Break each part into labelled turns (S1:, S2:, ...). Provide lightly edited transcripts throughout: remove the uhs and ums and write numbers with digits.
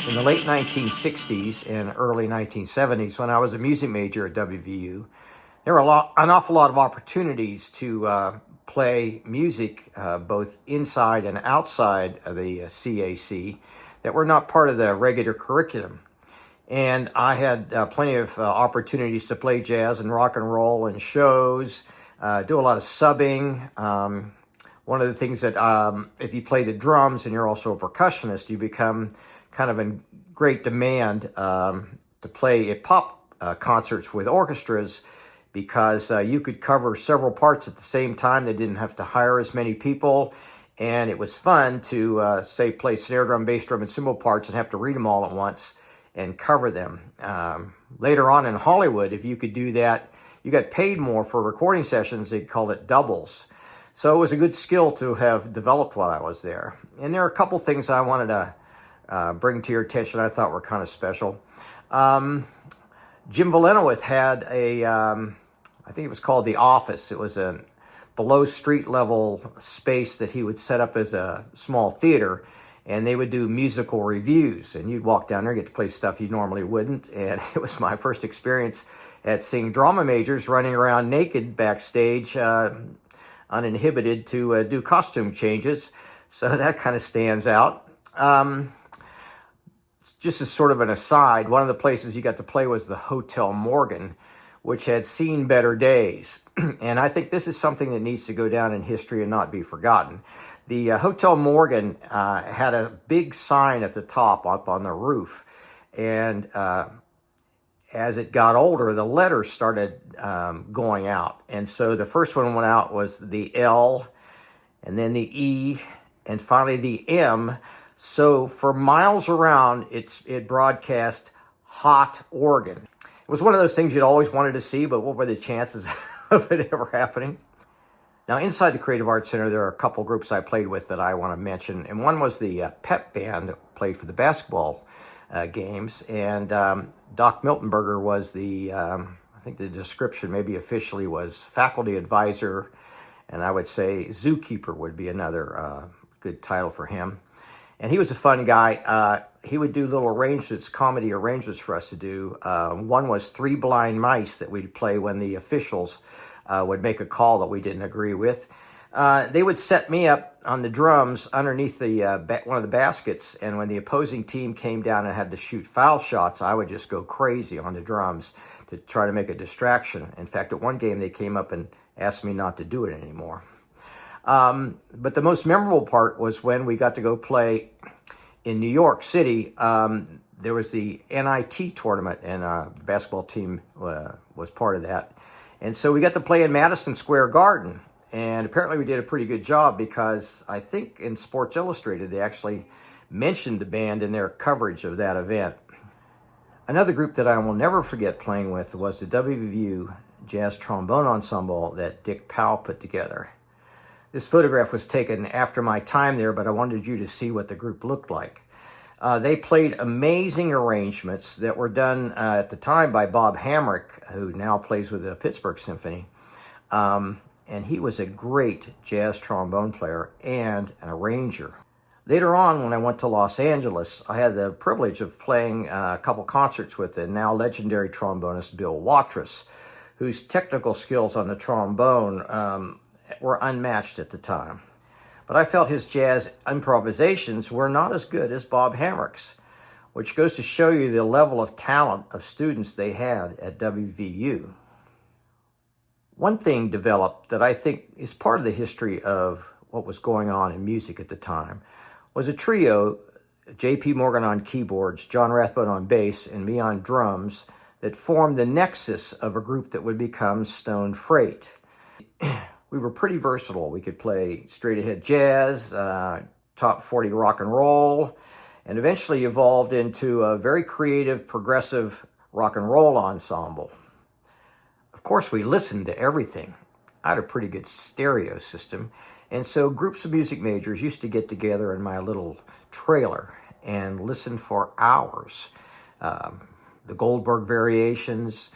S1: In the late 1960s and early 1970s, when I was a music major at WVU, there were an awful lot of opportunities to play music both inside and outside of the CAC that were not part of the regular curriculum. And I had plenty of opportunities to play jazz and rock and roll and shows, do a lot of subbing. One of the things that if you play the drums and you're also a percussionist, you become kind of in great demand to play at pop concerts with orchestras, because you could cover several parts at the same time. They didn't have to hire as many people, and it was fun to say play snare drum, bass drum, and cymbal parts and have to read them all at once and cover them. Later on in Hollywood, if you could do that, you got paid more for recording sessions. They called it doubles. So it was a good skill to have developed while I was there. And there are a couple things I wanted to bring to your attention I thought were kind of special. Jim Valenowith had I think it was called The Office. It was a below street level space that he would set up as a small theater, and they would do musical reviews, and you'd walk down there and get to play stuff you normally wouldn't. And it was my first experience at seeing drama majors running around naked backstage, uninhibited to do costume changes. So that kind of stands out. Just as sort of an aside, one of the places you got to play was the Hotel Morgan, which had seen better days. And I think this is something that needs to go down in history and not be forgotten. The Hotel Morgan had a big sign at the top up on the roof. And as it got older, the letters started going out. And so the first one went out was the L, and then the E, and finally the M. So for miles around, it broadcast Hot Oregon. It was one of those things you'd always wanted to see, but what were the chances of it ever happening? Now, inside the Creative Arts Center, there are a couple groups I played with that I want to mention. And one was the Pep Band that played for the basketball games. And Doc Miltenberger was I think the description maybe officially was faculty advisor. And I would say zookeeper would be another good title for him. And he was a fun guy. He would do little arrangements, comedy arrangements for us to do. One was Three Blind Mice that we'd play when the officials would make a call that we didn't agree with. They would set me up on the drums underneath one of the baskets, and when the opposing team came down and had to shoot foul shots, I would just go crazy on the drums to try to make a distraction. In fact, at one game, they came up and asked me not to do it anymore. But the most memorable part was when we got to go play in New York City. There was the NIT tournament, and the basketball team was part of that. And so we got to play in Madison Square Garden. And apparently we did a pretty good job, because I think in Sports Illustrated, they actually mentioned the band in their coverage of that event. Another group that I will never forget playing with was the WVU Jazz Trombone Ensemble that Dick Powell put together. This photograph was taken after my time there, but I wanted you to see what the group looked like. They played amazing arrangements that were done at the time by Bob Hamrick, who now plays with the Pittsburgh Symphony. And he was a great jazz trombone player and an arranger. Later on, when I went to Los Angeles, I had the privilege of playing a couple concerts with the now legendary trombonist Bill Watrous, whose technical skills on the trombone were unmatched at the time. But I felt his jazz improvisations were not as good as Bob Hamrick's, which goes to show you the level of talent of students they had at WVU. One thing developed that I think is part of the history of what was going on in music at the time was a trio, J.P. Morgan on keyboards, John Rathbone on bass, and me on drums, that formed the nexus of a group that would become Stone Freight. We were pretty versatile. We could play straight-ahead jazz, top 40 rock and roll, and eventually evolved into a very creative, progressive rock and roll ensemble. Of course, we listened to everything. I had a pretty good stereo system, and so groups of music majors used to get together in my little trailer and listen for hours. The Goldberg Variations,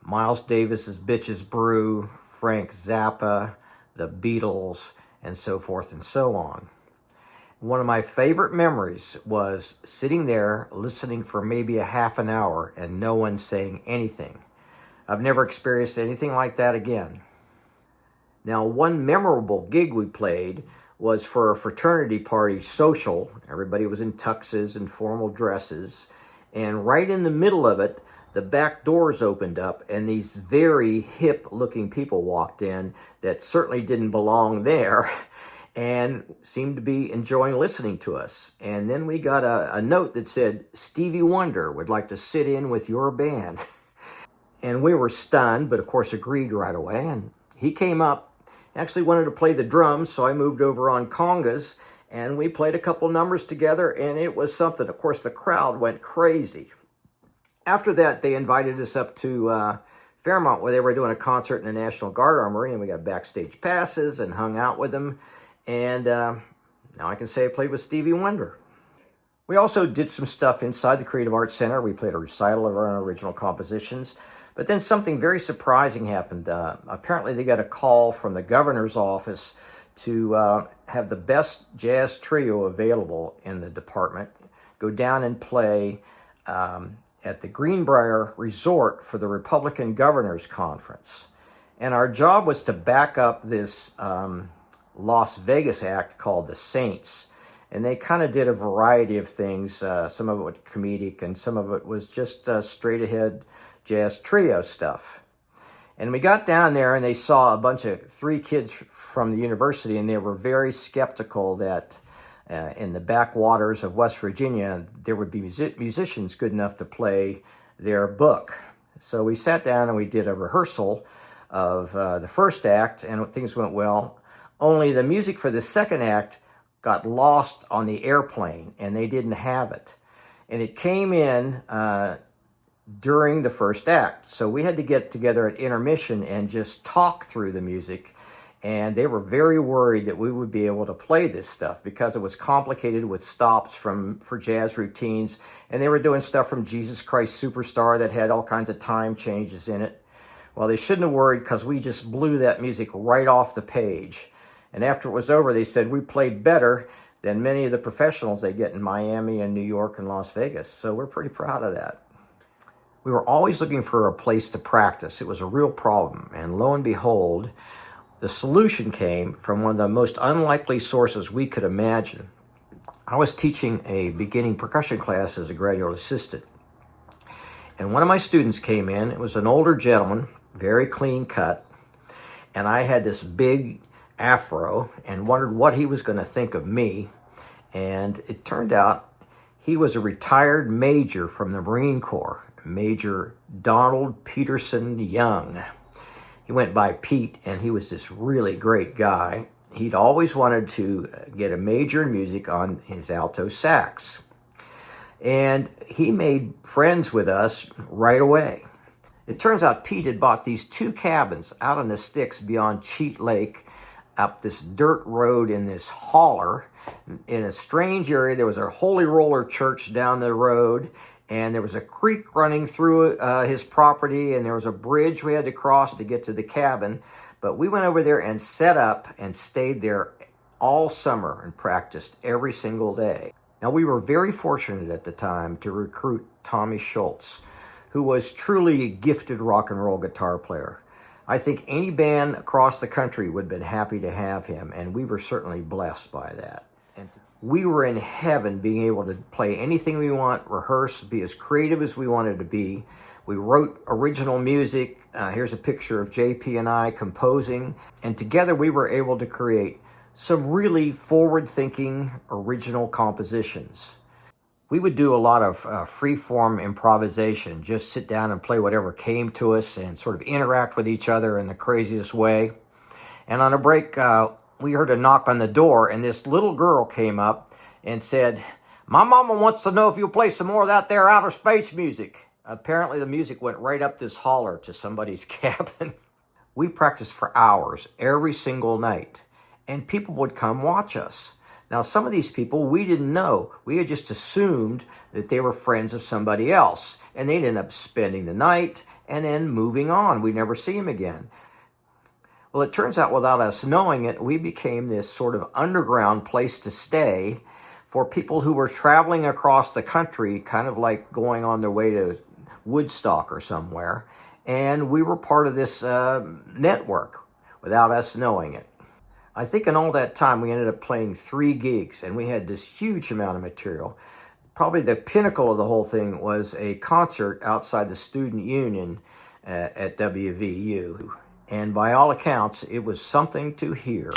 S1: Miles Davis's Bitches Brew, Frank Zappa, the Beatles, and so forth and so on. One of my favorite memories was sitting there listening for maybe a half an hour and no one saying anything. I've never experienced anything like that again. Now, one memorable gig we played was for a fraternity party social. Everybody was in tuxes and formal dresses. And right in the middle of it, the back doors opened up and these very hip-looking people walked in that certainly didn't belong there and seemed to be enjoying listening to us. And then we got a note that said, Stevie Wonder would like to sit in with your band. And we were stunned, but of course agreed right away. And he came up, actually wanted to play the drums, so I moved over on congas, and we played a couple numbers together, and it was something. Of course, the crowd went crazy. After that, they invited us up to Fairmont, where they were doing a concert in the National Guard Armory, and we got backstage passes and hung out with them. And now I can say I played with Stevie Wonder. We also did some stuff inside the Creative Arts Center. We played a recital of our original compositions. But then something very surprising happened. Apparently they got a call from the governor's office to have the best jazz trio available in the department go down and play at the Greenbrier Resort for the Republican Governors Conference. And our job was to back up this Las Vegas act called the Saints. And they kind of did a variety of things. Some of it was comedic and some of it was just straight ahead jazz trio stuff. And we got down there and they saw a bunch of 3 kids from the university, and they were very skeptical that in the backwaters of West Virginia, there would be musicians good enough to play their book. So we sat down and we did a rehearsal of the first act, and things went well. Only the music for the second act got lost on the airplane, and they didn't have it. And it came in during the first act. So we had to get together at intermission and just talk through the music. And they were very worried that we would be able to play this stuff because it was complicated with stops for jazz routines. And they were doing stuff from Jesus Christ Superstar that had all kinds of time changes in it. Well, they shouldn't have worried because we just blew that music right off the page. And after it was over, they said we played better than many of the professionals they get in Miami and New York and Las Vegas. So we're pretty proud of that. We were always looking for a place to practice. It was a real problem. And lo and behold, the solution came from one of the most unlikely sources we could imagine. I was teaching a beginning percussion class as a graduate assistant. And one of my students came in. It was an older gentleman, very clean cut. And I had this big afro and wondered what he was going to think of me. And it turned out he was a retired major from the Marine Corps, Major Donald Peterson Young. He went by Pete, and he was this really great guy. He'd always wanted to get a major in music on his alto sax. And he made friends with us right away. It turns out Pete had bought these 2 cabins out on the sticks beyond Cheat Lake, up this dirt road in this holler. In a strange area, there was a Holy Roller Church down the road, and there was a creek running through his property, and there was a bridge we had to cross to get to the cabin. But we went over there and set up and stayed there all summer and practiced every single day. Now, we were very fortunate at the time to recruit Tommy Schultz, who was truly a gifted rock and roll guitar player. I think any band across the country would have been happy to have him, and we were certainly blessed by that. And we were in heaven being able to play anything we want, rehearse, be as creative as we wanted to be. We wrote original music. Here's a picture of JP and I composing. And together we were able to create some really forward-thinking original compositions. We would do a lot of free-form improvisation, just sit down and play whatever came to us and sort of interact with each other in the craziest way. And on a break, we heard a knock on the door, and this little girl came up and said, "My mama wants to know if you'll play some more of that there outer space music." Apparently the music went right up this holler to somebody's cabin. We practiced for hours every single night, and people would come watch us. Now, some of these people we didn't know. We had just assumed that they were friends of somebody else, and they'd end up spending the night and then moving on. We'd never see them again. Well, it turns out without us knowing it, we became this sort of underground place to stay for people who were traveling across the country, kind of like going on their way to Woodstock or somewhere. And we were part of this network without us knowing it. I think in all that time, we ended up playing 3 gigs, and we had this huge amount of material. Probably the pinnacle of the whole thing was a concert outside the Student Union at WVU. And by all accounts, it was something to hear.